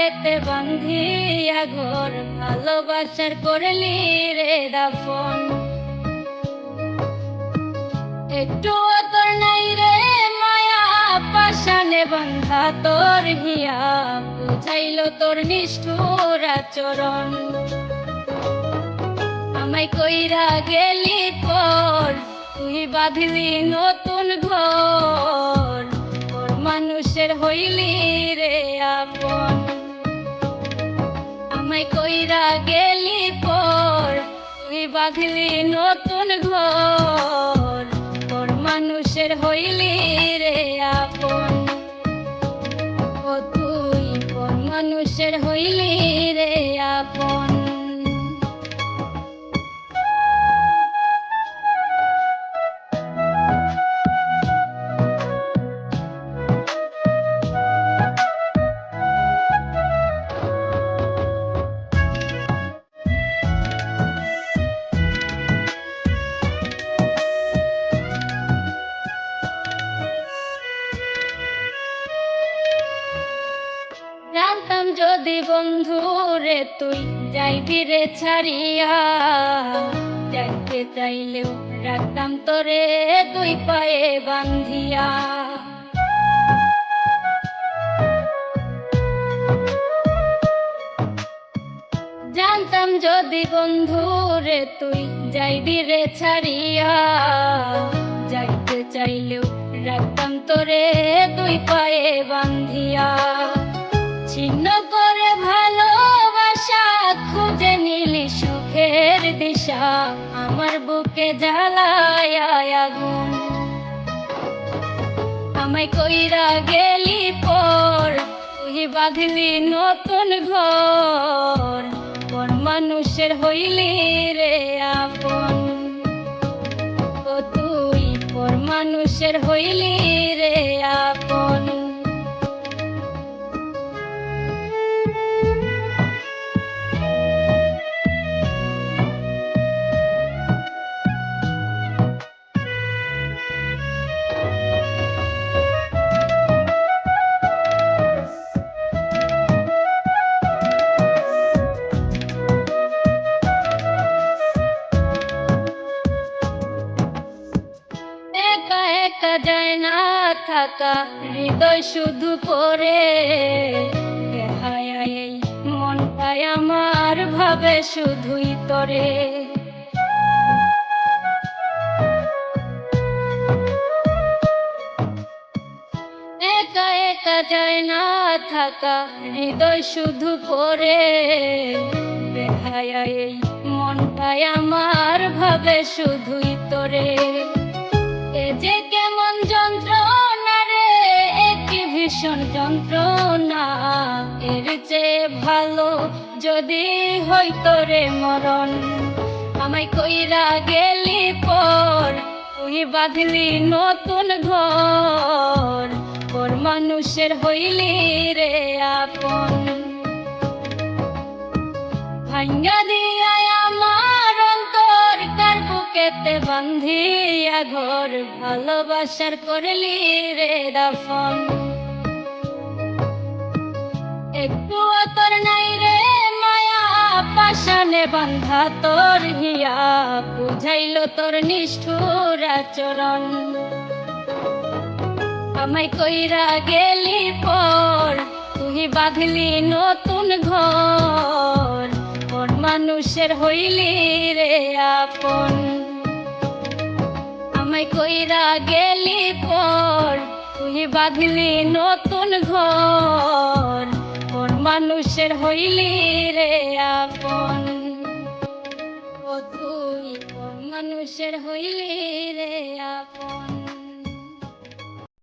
বুকেতে বান্ধিয়া ঘর, ভালোবাসার করলি রে দাফন। একটু তোর নাই রে মায়া, পাশানে বান্ধা তোর হিয়া, বুঝাইল তোর নিষ্ঠুর আচরণ। আমায় কইরা গেলি পর, তুই বাঁধলি নতুন ঘর, তোর মানুষের হইলি রে আপন। আমায় কইরা গেলি পর, তুই বাঁধলি নতুন ঘর, তোর মানুষের হইলি রে আপন। ও তুই তোর মানুষের হইলি রে আপন। জানতাম যদি বন্ধু রে তুই যাইবি রে ছাড়িয়া, যাইতে চাইলেও রাখতাম তোরে দুই পায়ে বান্ধিয়া। জানতাম যদি বন্ধু রে তুই যাইবি রে ছাড়িয়া, যাইতে চাইলেও রাখতাম তোরে দুই পায়ে বান্ধিয়া। ছিন্ন করে ভালোবাসা, খুঁজে নিলি সুখের দিশা, আমার বুকে জ্বালায় আগুন। আমায় কইরা গেলি পর, তুই বাঁধলি নতুন ঘর, পর মানুষের হইলি রে আপন। ও তুই পর মানুষের হইলি রে আপন। একা একা যায় না থাকা, হৃদয় শুধু পড়ে হায়, এই মনটাই আমার ভাবে শুধুই তরে। একা একা যায় না থাকা, হৃদয় শুধু পড়ে হায়, এই মনটাই আমার ভাবে শুধুই তরে। এ যে কেমন যন্ত্রণা রে, একই ভীষণ যন্ত্রণা, এর চেয়ে ভালো যদি হইতো রে মরণ। আমায় কইরা গেলি পর, তুই বাঁধলি নতুন ঘর, পর মানুষের হইলি রে আপন। ভাঙ্গা দিয়া আমার অন্তর, কার বুকেতে বান্ধিয়া ঘর, ভালোবাসার করলি রে দাফন। একটু তোর নাই রে মায়া, পাশানে বান্ধা তোর হিয়া, বুঝাইল তোর নিষ্ঠুর আচরণ। আমায় কইরা গেলি পর, তুই বাঁধলি নতুন ঘর, পর মানুষের হইলি রে আপন। আমায় কইরা গেলি পর, তুই বাঁধলি নতুন ঘর, পর মানুষের হইলি রে আপন। ও তুই পর মানুষের হইলি রে